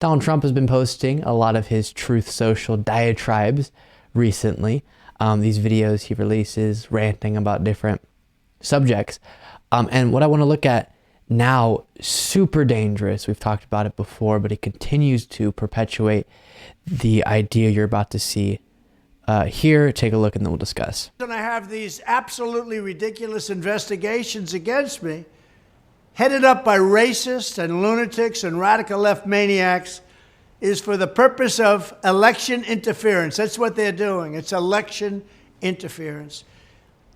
Donald Trump has been posting a lot of his Truth Social diatribes recently. These videos he releases ranting about different subjects. And what I want to look at now, super dangerous. We've talked about it before, but it continues to perpetuate the idea you're about to see here. Take a look and then we'll discuss. And I have these absolutely ridiculous investigations against me, headed up by racists and lunatics and radical left maniacs, is for the purpose of election interference. That's what they're doing. It's election interference.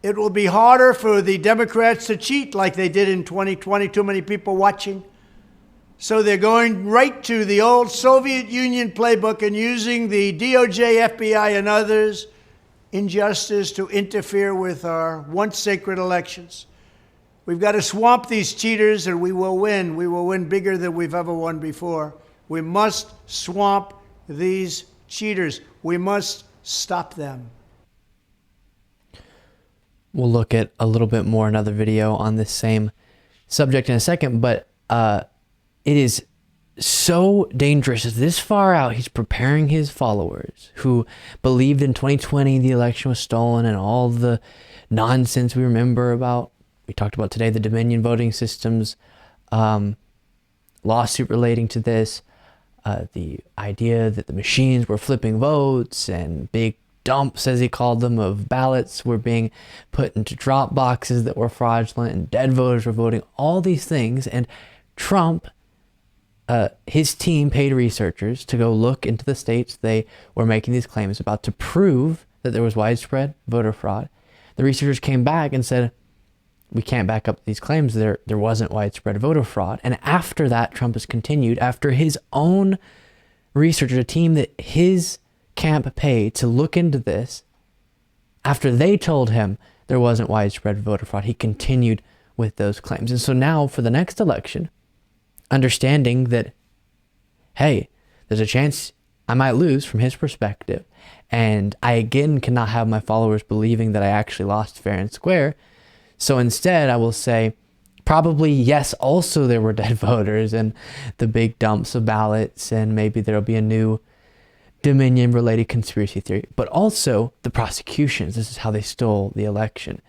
It will be harder for the Democrats to cheat like they did in 2020, too many people watching. So they're going right to the old Soviet Union playbook and using the DOJ, FBI, and others' injustice to interfere with our once sacred elections. We've got to swamp these cheaters and we will win. We will win bigger than we've ever won before. We must swamp these cheaters. We must stop them. We'll look at a little bit more another video on this same subject in a second, but it is so dangerous. This far out, he's preparing his followers who believed in 2020 the election was stolen and all the nonsense we remember about. We talked about today the Dominion voting systems lawsuit relating to this, the idea that the machines were flipping votes and big dumps, as he called them, of ballots were being put into drop boxes that were fraudulent and dead voters were voting, all these things. And Trump, his team paid researchers to go look into the states they were making these claims about to prove that there was widespread voter fraud. The researchers came back and said, we can't back up these claims. There wasn't widespread voter fraud. And after that, Trump has continued, after his own researchers, a team that his camp paid to look into this, after they told him there wasn't widespread voter fraud, he continued with those claims. And so now for the next election, understanding that, hey, there's a chance I might lose from his perspective, and I again cannot have my followers believing that I actually lost fair and square. So instead, I will say, probably, yes, also there were dead voters and the big dumps of ballots, and maybe there'll be a new Dominion-related conspiracy theory, but also the prosecutions. This is how they stole the election.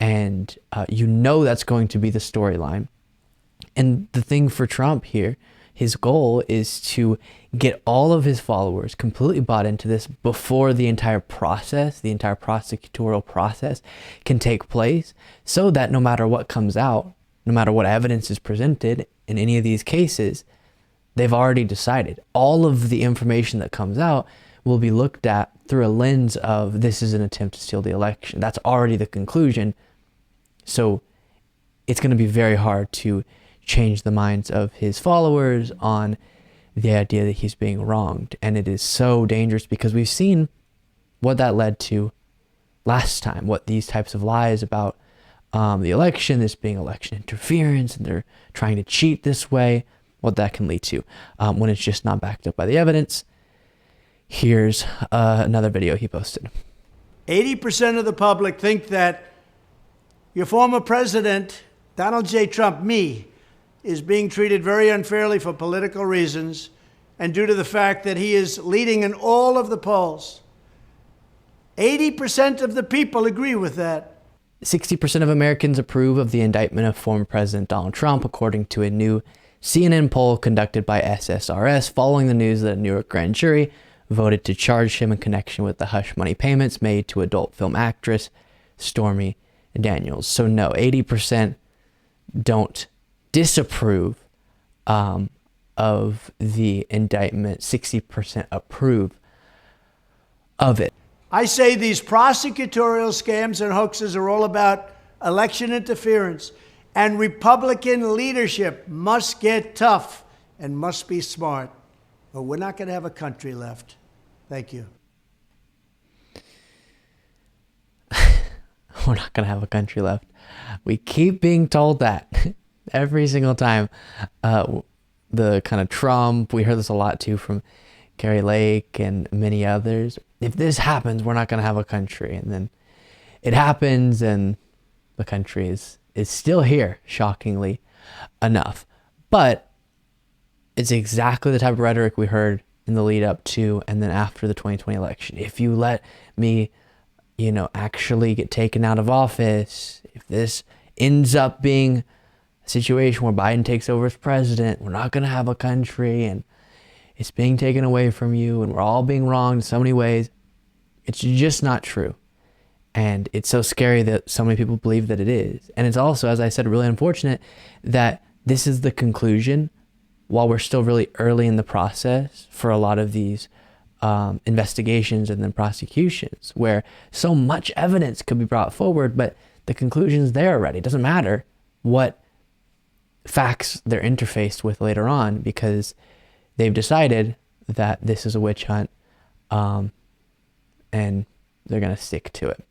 And that's going to be the storyline. And the thing for Trump here, his goal is to get all of his followers completely bought into this before the entire process, the entire prosecutorial process can take place, so that no matter what comes out, no matter what evidence is presented in any of these cases, they've already decided. All of the information that comes out will be looked at through a lens of this is an attempt to steal the election. That's already the conclusion. So it's going to be very hard to change the minds of his followers on the idea that he's being wronged. And it is so dangerous because we've seen what that led to last time, what these types of lies about the election, this being election interference, and they're trying to cheat this way, what that can lead to when it's just not backed up by the evidence. Here's another video he posted. 80% of the public think that your former president, Donald J. Trump, is being treated very unfairly for political reasons and due to the fact that he is leading in all of the polls. 80% of the people agree with that. 60% of Americans approve of the indictment of former President Donald Trump, according to a new CNN poll conducted by SSRS following the news that a New York grand jury voted to charge him in connection with the hush money payments made to adult film actress Stormy Daniels. So no, 80% don't disapprove of the indictment, 60% approve of it. I say these prosecutorial scams and hoaxes are all about election interference, and Republican leadership must get tough and must be smart, or we're not going to have a country left. Thank you. We're not going to have a country left. We keep being told that every single time. The kind of Trump, we heard this a lot too from Carrie Lake and many others. If this happens, we're not going to have a country. And then it happens and the country is still here, shockingly enough. But It's exactly the type of rhetoric we heard in the lead up to and then after the 2020 election. If you let me, actually get taken out of office, if this ends up being a situation where Biden takes over as president, we're not going to have a country and it's being taken away from you and we're all being wronged in so many ways. It's just not true. And it's so scary that so many people believe that it is. And it's also, as I said, really unfortunate that this is the conclusion while we're still really early in the process for a lot of these investigations and then prosecutions, where so much evidence could be brought forward, but the conclusion's there already. It doesn't matter what facts they're interfaced with later on, because they've decided that this is a witch hunt, and they're going to stick to it.